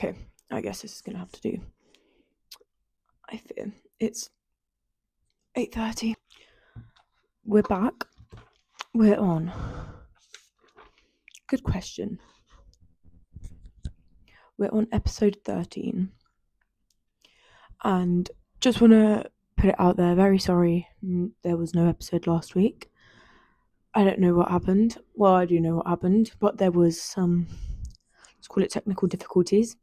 Okay, I guess this is gonna have to do. I fear. It's 8:30. We're back. We're on. Good question. We're on episode 13. And just want to put it out there, very sorry there was no episode last week. I don't know what happened. Well, I do know what happened, but there was some, let's call it technical difficulties.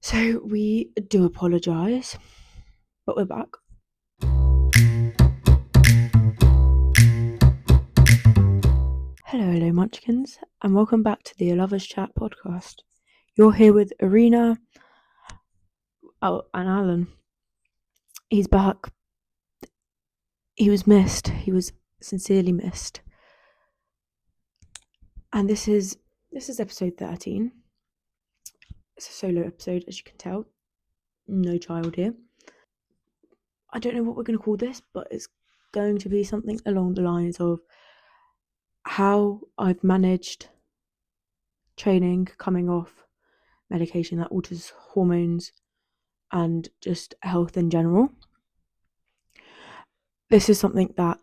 So we do apologise, but we're back. Hello, munchkins, and welcome back to the Alova's Chat podcast. You're here with Irina, and Alan. He's back. He was missed. He was sincerely missed. And this is episode 13. It's a solo episode, as you can tell. No child here. I don't know what we're going to call this, but it's going to be something along the lines of how I've managed training coming off medication that alters hormones and just health in general. This is something that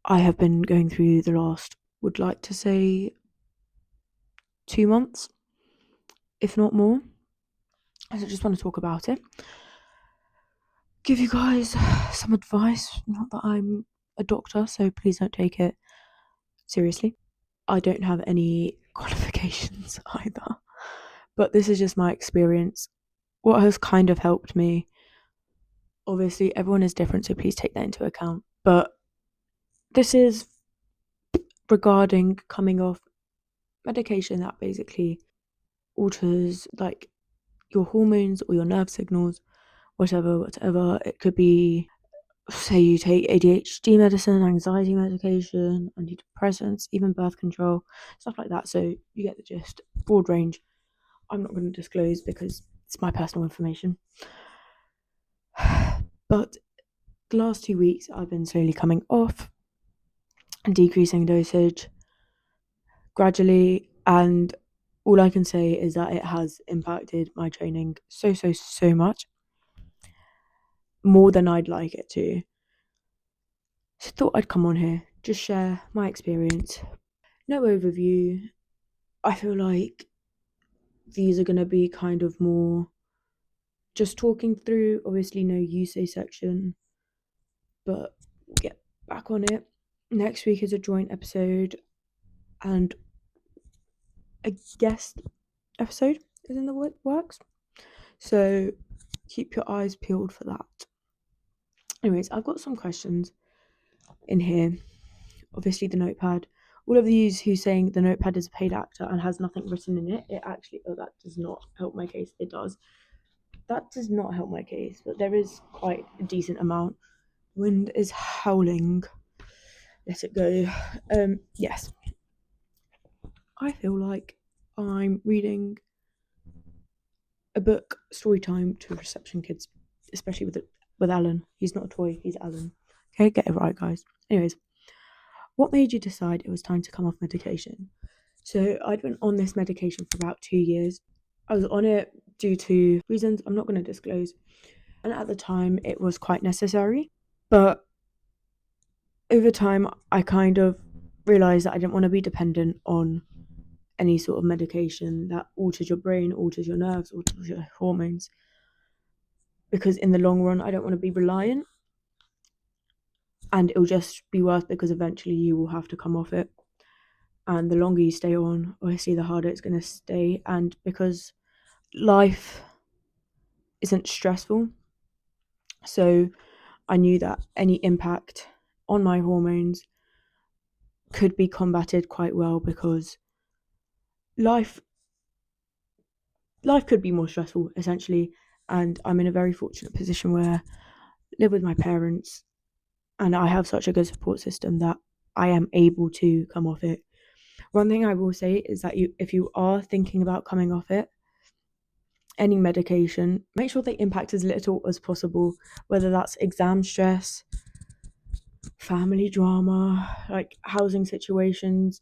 I have been going through the last, would like to say, 2 months, if not more. I just want to talk about it. Give you guys some advice. Not that I'm a doctor, so please don't take it seriously. I don't have any qualifications either, but this is just my experience. What has kind of helped me, obviously everyone is different, so please take that into account, but this is regarding coming off medication that basically alters like your hormones or your nerve signals, whatever. It could be, say you take ADHD medicine, anxiety medication, antidepressants, even birth control, stuff like that. So you get the gist. Broad range. I'm not going to disclose because it's my personal information. But the last 2 weeks I've been slowly coming off and decreasing dosage gradually, and all I can say is that it has impacted my training so much, more than I'd like it to. So thought I'd come on here, just share my experience. No overview. I feel like these are going to be kind of more just talking through, obviously no you say section, but we'll get back on it. Next week is a joint episode and a guest episode is in the works, so keep your eyes peeled for that. Anyways, I've got some questions in here. Obviously the notepad. All of these who saying the notepad is a paid actor and has nothing written in it, that does not help my case. It does. That does not help my case, but there is quite a decent amount. Wind is howling. Let it go. Yes. I feel like I'm reading a book, story time, to reception kids, especially with Alan. He's not a toy, he's Alan. Okay, get it right, guys. Anyways, what made you decide it was time to come off medication? So I'd been on this medication for about 2 years. I was on it due to reasons I'm not going to disclose, and at the time it was quite necessary, but over time I kind of realised that I didn't want to be dependent on any sort of medication that alters your brain, alters your nerves, alters your hormones, because in the long run I don't want to be reliant, and it'll just be worse because eventually you will have to come off it, and the longer you stay on, obviously the harder it's going to stay. And because life isn't stressful, so I knew that any impact on my hormones could be combated quite well, because life could be more stressful essentially, and I'm in a very fortunate position where I live with my parents and I have such a good support system that I am able to come off it. One thing I will say is that if you are thinking about coming off it, any medication, make sure they impact as little as possible, whether that's exam stress, family drama, like housing situations.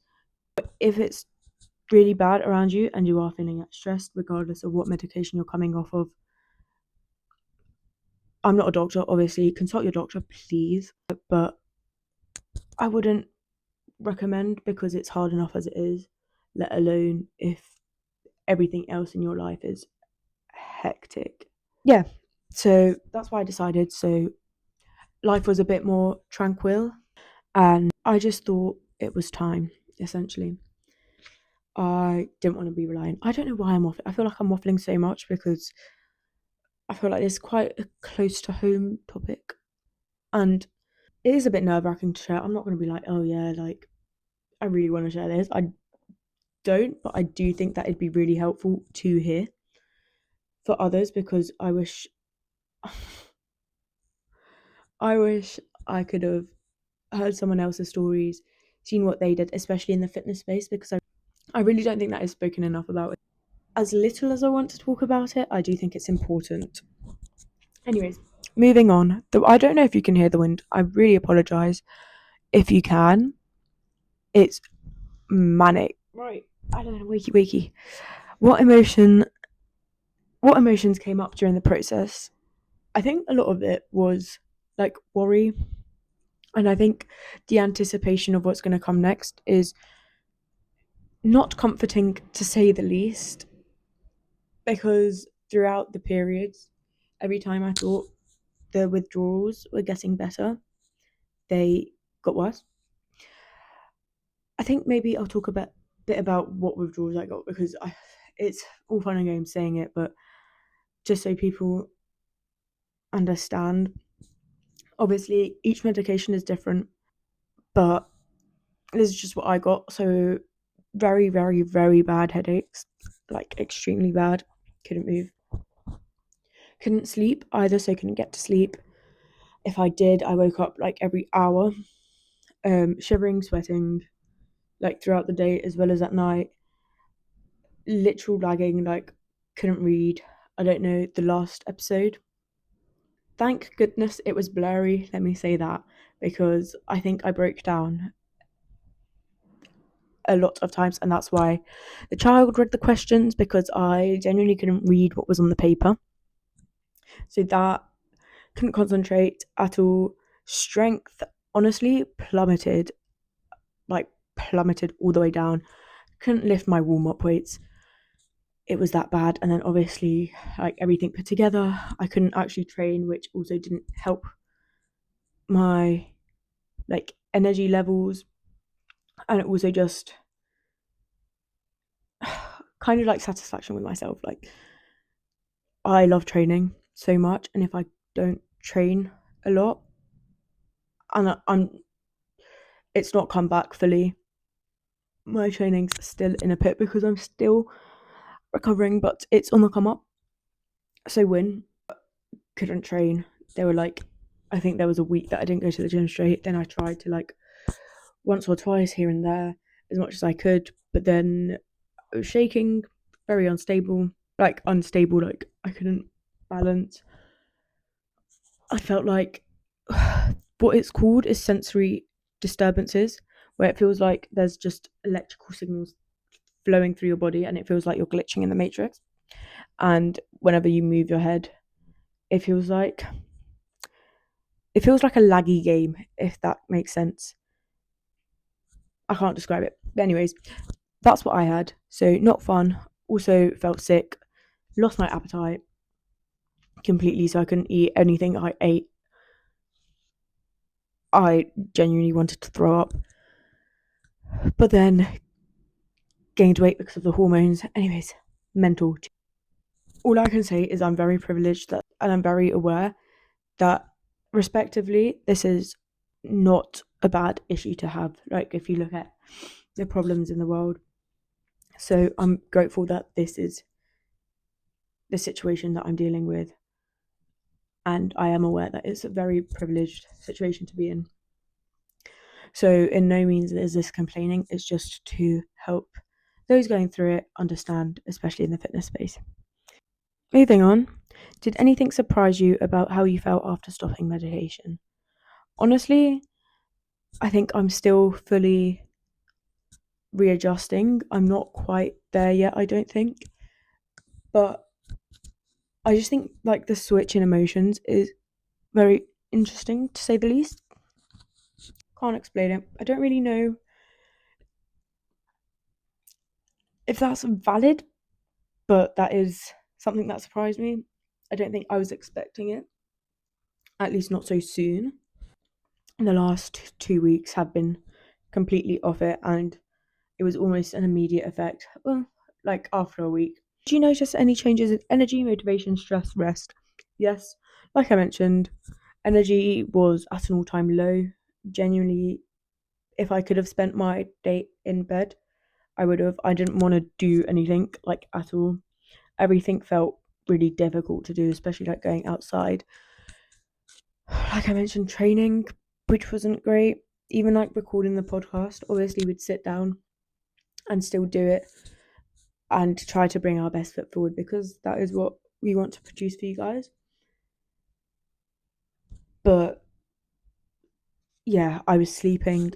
But if it's really bad around you and you are feeling stressed, regardless of what medication you're coming off of, I'm not a doctor, obviously, consult your doctor, please, but I wouldn't recommend because it's hard enough as it is, let alone if everything else in your life is hectic. Yeah, so that's why I decided. So life was a bit more tranquil and I just thought it was time, essentially. I didn't want to be reliant. I don't know why I'm waffling. I feel like I'm waffling so much because I feel like it's quite a close to home topic. And it is a bit nerve wracking to share. I'm not going to be like, oh yeah, like, I really want to share this. I don't, but I do think that it'd be really helpful to hear for others because I wish I could have heard someone else's stories, seen what they did, especially in the fitness space, because I really don't think that is spoken enough about. As little as I want to talk about it, I do think it's important. Anyways, moving on. I don't know if you can hear the wind. I really apologise. If you can, it's manic. Right. I don't know, wakey. What emotions came up during the process? I think a lot of it was like worry. And I think the anticipation of what's going to come next is not comforting, to say the least, because throughout the periods, every time I thought the withdrawals were getting better, they got worse. I think maybe I'll talk a bit about what withdrawals I got because it's all fun and games saying it, but just so people understand, obviously each medication is different, but this is just what I got. So very, very, very bad headaches, like extremely bad. Couldn't move. Couldn't sleep either, so couldn't get to sleep. If I did, I woke up like every hour, shivering, sweating, like throughout the day as well as at night. Literal lagging, like couldn't read. I don't know the last episode. Thank goodness it was blurry, let me say that, because I think I broke down a lot of times, and that's why the child read the questions because I genuinely couldn't read what was on the paper. So that couldn't concentrate at all. Strength honestly plummeted all the way down. Couldn't lift my warm up weights. It was that bad. And then obviously, like everything put together, I couldn't actually train, which also didn't help my like energy levels. And it also just kind of like satisfaction with myself. Like I love training so much, and if I don't train a lot, and it's not come back fully. My training's still in a pit because I'm still recovering, but it's on the come up. So when couldn't train, they were like, I think there was a week that I didn't go to the gym straight. Then I tried to like once or twice here and there as much as I could, but then I was shaking, very unstable, like I couldn't balance. I felt like what it's called is sensory disturbances, where it feels like there's just electrical signals flowing through your body and it feels like you're glitching in the matrix. And whenever you move your head, it feels like a laggy game, if that makes sense. I can't describe it. But anyways, that's what I had. So not fun. Also felt sick, lost my appetite completely, so I couldn't eat anything I ate. I genuinely wanted to throw up. But then gained weight because of the hormones. Anyways, mental. All I can say is I'm very privileged and I'm very aware that respectively this is not a bad issue to have, like if you look at the problems in the world. So I'm grateful that this is the situation that I'm dealing with, and I am aware that it's a very privileged situation to be in. So in no means is this complaining, it's just to help those going through it understand, especially in the fitness space. Moving on, did anything surprise you about how you felt after stopping medication? Honestly, I think I'm still fully readjusting. I'm not quite there yet, I don't think. But I just think like the switch in emotions is very interesting to say the least. Can't explain it. I don't really know if that's valid, but that is something that surprised me. I don't think I was expecting it, at least not so soon. The last 2 weeks have been completely off it, and it was almost an immediate effect. Well, like after a week. Did you notice any changes in energy, motivation, stress, rest? Yes, like I mentioned, energy was at an all time low. Genuinely, if I could have spent my day in bed, I would have. I didn't want to do anything like at all. Everything felt really difficult to do, especially like going outside. Like I mentioned, training, which wasn't great. Even like recording the podcast, obviously we'd sit down and still do it and try to bring our best foot forward because that is what we want to produce for you guys. But yeah, I was sleeping,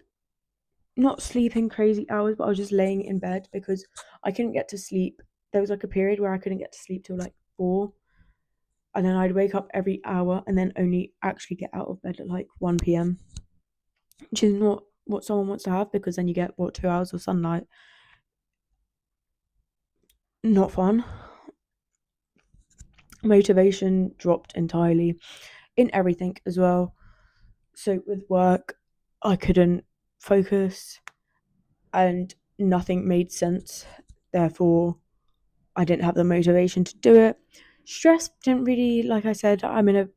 not sleeping crazy hours, but I was just laying in bed because I couldn't get to sleep. There was like a period where I couldn't get to sleep till like 4, and then I'd wake up every hour and then only actually get out of bed at like 1 p.m., which is not what someone wants to have because then you get what 2 hours of sunlight. Not fun. Motivation dropped entirely in everything as well. So with work, I couldn't focus and nothing made sense. Therefore, I didn't have the motivation to do it. Stress didn't really, like I said, I'm in a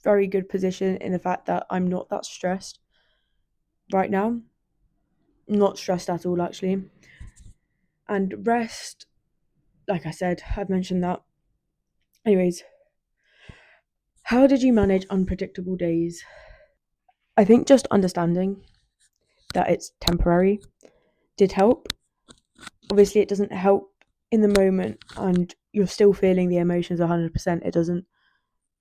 very good position in the fact that I'm not that stressed right now. Not stressed at all, actually. And rest, like I said, I've mentioned that. Anyways, how did you manage unpredictable days? I think just understanding that it's temporary did help. Obviously, it doesn't help in the moment and you're still feeling the emotions 100%. It doesn't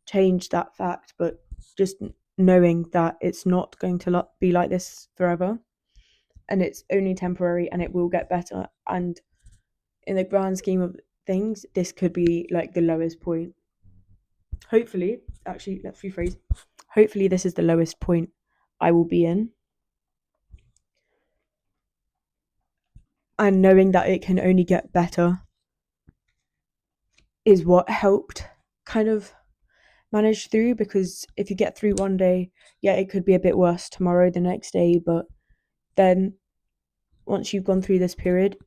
change that fact, but just knowing that it's not going to be like this forever and it's only temporary and it will get better. And in the grand scheme of things, this could be like the lowest point. Hopefully, actually, let's rephrase. Hopefully, this is the lowest point I will be in. And knowing that it can only get better is what helped kind of manage through, because if you get through one day, yeah, it could be a bit worse tomorrow, the next day, but then once you've gone through this period,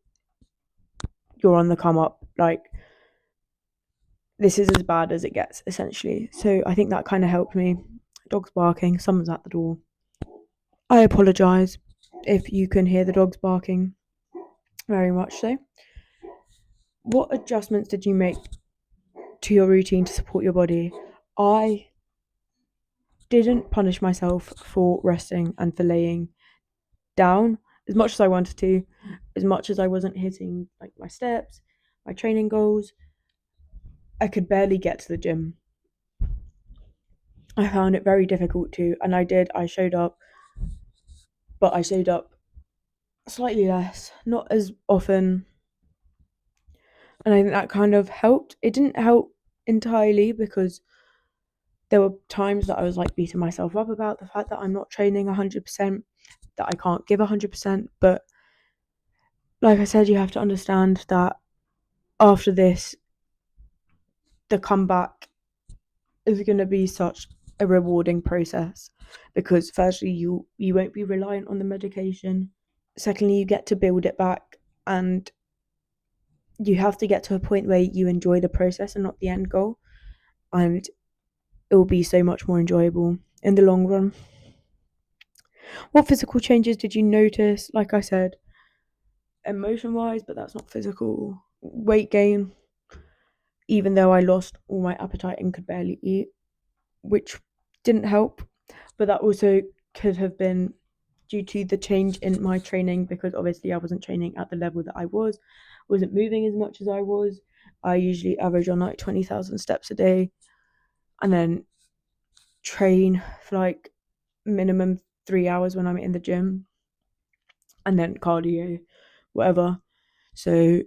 you're on the come up. Like, this is as bad as it gets, essentially. So I think that kind of helped me. Dog's barking, someone's at the door. I apologise if you can hear the dogs barking, very much so. What adjustments did you make to your routine to support your body? I didn't punish myself for resting and for laying down as much as I wanted to, as much as I wasn't hitting like my steps, my training goals. I could barely get to the gym. I found it very difficult to, and I showed up, but I showed up slightly less, not as often, and I think that kind of helped. It didn't help entirely because there were times that I was like beating myself up about the fact that I'm not training 100%, that I can't give 100%, but like I said, you have to understand that after this, the comeback is going to be such a rewarding process because firstly you won't be reliant on the medication, secondly you get to build it back, and you have to get to a point where you enjoy the process and not the end goal, and it will be so much more enjoyable in the long run. What physical changes did you notice? Like I said, emotion wise, but that's not physical. Weight gain, even though I lost all my appetite and could barely eat, which didn't help. But that also could have been due to the change in my training, because obviously I wasn't training at the level that I wasn't moving as much as I was. I usually average on like 20,000 steps a day and then train for like minimum 3 hours when I'm in the gym. and then cardio, whatever. So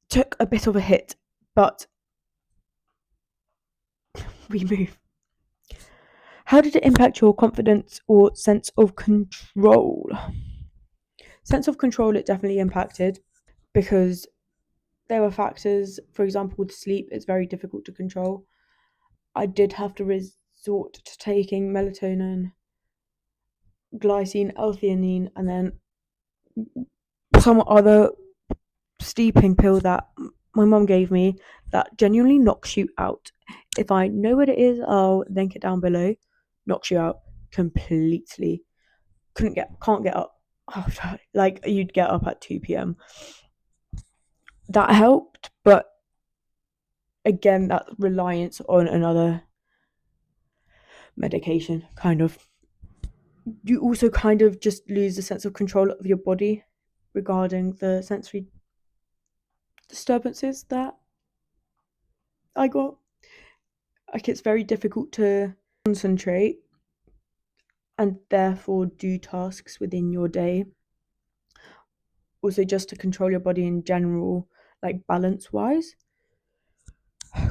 took a bit of a hit, but we move. How did it impact your confidence or sense of control? Sense of control, it definitely impacted because there were factors, for example, with sleep, it's very difficult to control. I did have to resort to taking melatonin, glycine, L-theanine, and then some other steeping pill that my mum gave me that genuinely knocks you out. If I know what it is, I'll link it down below. Knocks you out completely. Can't get up after, like, you'd get up at 2 p.m. That helped, but again, that reliance on another medication kind of, you also kind of just lose the sense of control of your body regarding the sensory disturbances that I got. Like, it's very difficult to concentrate and therefore do tasks within your day. Also, just to control your body in general, like balance wise.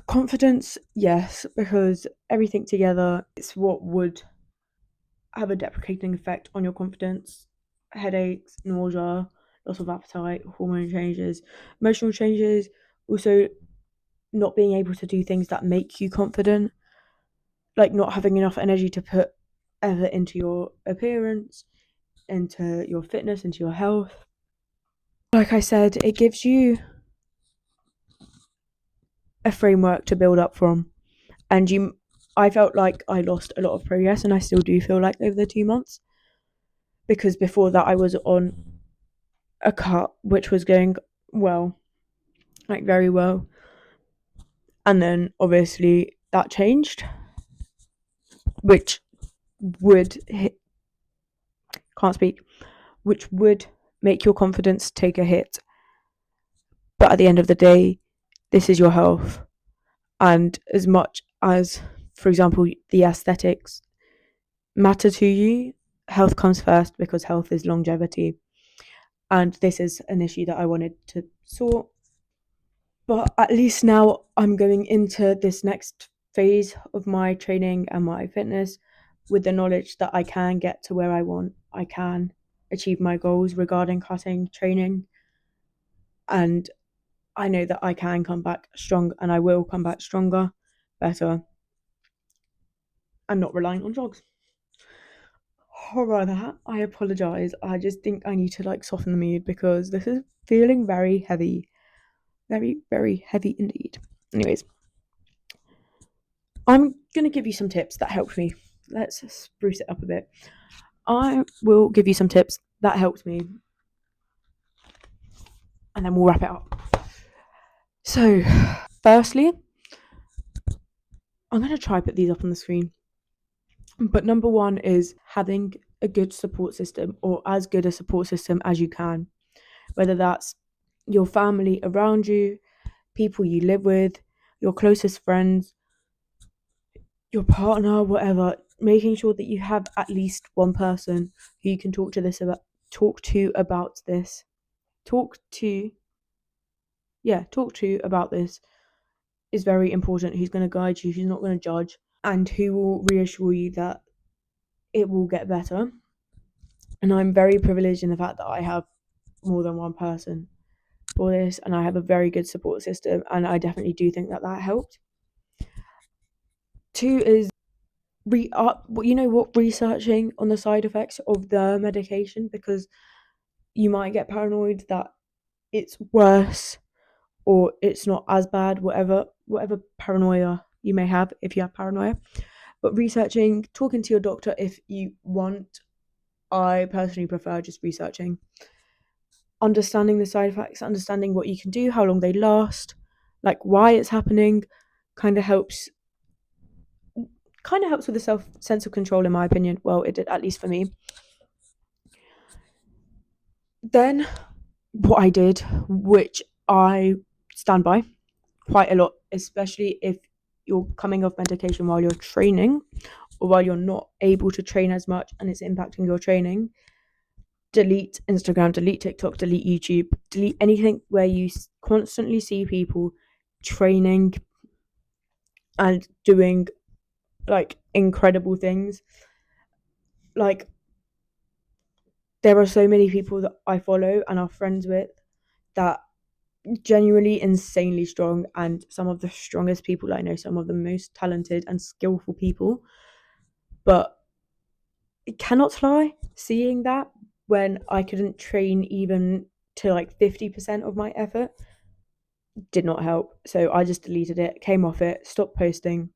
Confidence, yes, because everything together, it's what would have a deprecating effect on your confidence. Headaches, nausea, loss of appetite, hormone changes, emotional changes, also not being able to do things that make you confident, like not having enough energy to put effort into your appearance, into your fitness, into your health. Like I said, it gives you a framework to build up from. And I felt like I lost a lot of progress, and I still do feel like over the 2 months. Because before that, I was on a cut which was going well, like very well. And then obviously that changed, which would which would make your confidence take a hit. But at the end of the day, this is your health. And as much as, for example, the aesthetics matter to you, health comes first, because health is longevity. And this is an issue that I wanted to sort. But at least now I'm going into this next phase of my training and my fitness with the knowledge that I can get to where I want. I can achieve my goals regarding cutting, training, and I know that I can come back strong, and I will come back stronger, better, and not relying on drugs. Horror that. I apologise. I just think I need to like soften the mood because this is feeling very heavy. Very, very heavy indeed. Anyways, I'm going to give you some tips that helped me. Let's spruce it up a bit. I will give you some tips that helped me, and then we'll wrap it up. So, firstly, I'm going to try put these up on the screen. But number one is having a good support system, or as good a support system as you can. Whether that's your family around you, people you live with, your closest friends, your partner, whatever. Making sure that you have at least one person who you can talk to about this is very important. Who's going to guide you, who's not going to judge, and who will reassure you that it will get better. And I'm very privileged in the fact that I have more than one person for this, and I have a very good support system, and I definitely do think that helped. Two is researching on the side effects of the medication, because you might get paranoid that it's worse or it's not as bad, whatever paranoia you may have, if you have paranoia. But researching, talking to your doctor if you want. I personally prefer just researching. Understanding the side effects, understanding what you can do, how long they last, like why it's happening, kind of helps with a sense of control, in my opinion. Well, it did, at least for me. Then what I did, which I stand by quite a lot, especially if you're coming off medication while you're training, or while you're not able to train as much and it's impacting your training, delete Instagram, delete TikTok, delete YouTube, delete anything where you constantly see people training and doing like incredible things. Like, there are so many people that I follow and are friends with that genuinely insanely strong, and some of the strongest people I know, some of the most talented and skillful people. But it cannot lie, seeing that when I couldn't train even to like 50% of my effort did not help. So I just deleted it, came off it, stopped posting.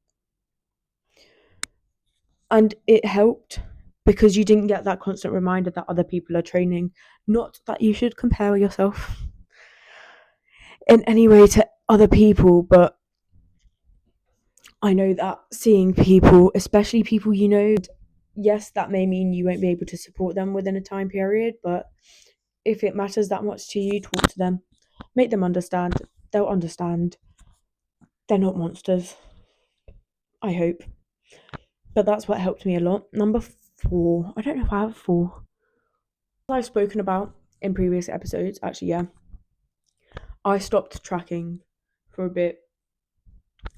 And it helped because you didn't get that constant reminder that other people are training. Not that you should compare yourself in any way to other people, but I know that seeing people, especially people you know, yes, that may mean you won't be able to support them within a time period, but if it matters that much to you, talk to them. Make them understand. They'll understand. They're not monsters. I hope. But that's what helped me a lot. Number 4. I don't know if I have 4. As I've spoken about in previous episodes, actually, yeah. I stopped tracking for a bit.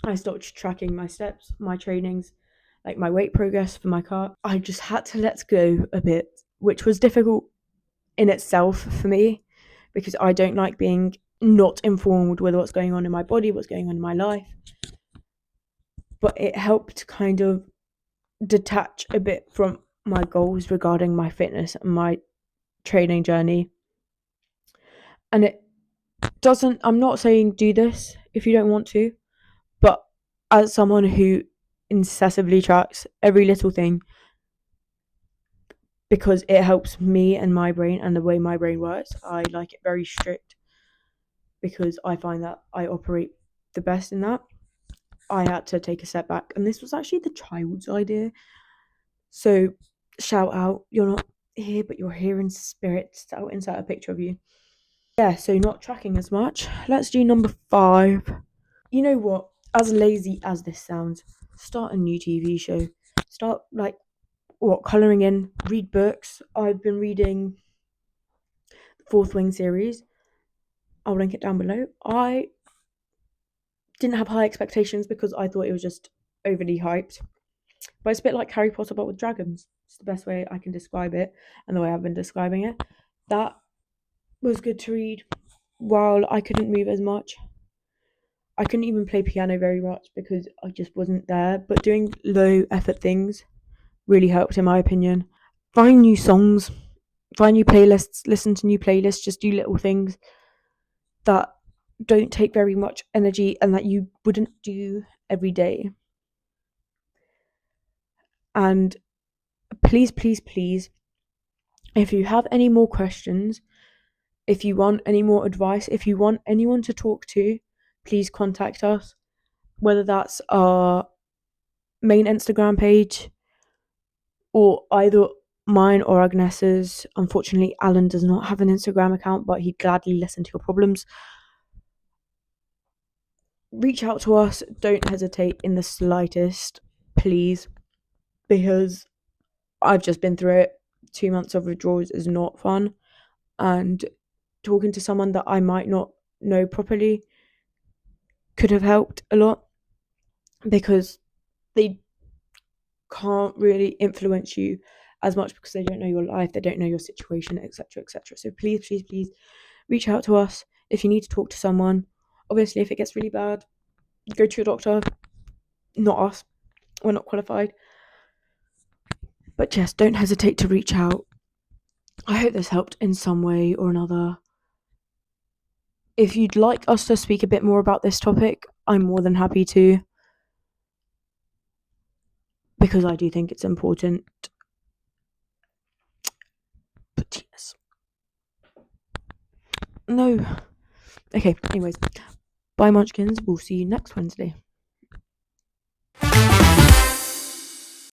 I stopped tracking my steps, my trainings, like my weight progress for my car. I just had to let go a bit, which was difficult in itself for me because I don't like being not informed with what's going on in my body, what's going on in my life. But it helped kind of detach a bit from my goals regarding my fitness and my training journey. And it doesn't, I'm not saying do this if you don't want to, but as someone who incessantly tracks every little thing, because it helps me and my brain and the way my brain works, I like it very strict because I find that I operate the best in that. I had to take a step back, and this was actually the child's idea. So shout out, you're not here, but you're here in spirit. I'll insert a picture of you. Yeah, so not tracking as much. Let's do number 5. You know what? As lazy as this sounds, start a new TV show. Start colouring in, read books. I've been reading the Fourth Wing series. I'll link it down below. I didn't have high expectations because I thought it was just overly hyped. But it's a bit like Harry Potter but with dragons. It's the best way I can describe it, and the way I've been describing it. That was good to read while I couldn't move as much. I couldn't even play piano very much because I just wasn't there. But doing low effort things really helped, in my opinion. Find new songs, find new playlists, listen to new playlists, just do little things that don't take very much energy and that you wouldn't do every day. And please, please, please, if you have any more questions, if you want any more advice, if you want anyone to talk to, please contact us. Whether that's our main Instagram page or either mine or Agnes's. Unfortunately, Alan does not have an Instagram account, but he'd gladly listen to your problems. Reach out to us. Don't hesitate in the slightest, please, because I've just been through it. 2 months of withdrawals is not fun, and talking to someone that I might not know properly could have helped a lot because they can't really influence you as much because they don't know your life, they don't know your situation, etc., etc. So please, please, please reach out to us if you need to talk to someone. Obviously, if it gets really bad, go to your doctor, not us. We're not qualified. But just don't hesitate to reach out. I hope this helped in some way or another. If you'd like us to speak a bit more about this topic, I'm more than happy to, because I do think it's important. But yes. No. Okay, anyways. Bye, Munchkins. We'll see you next Wednesday.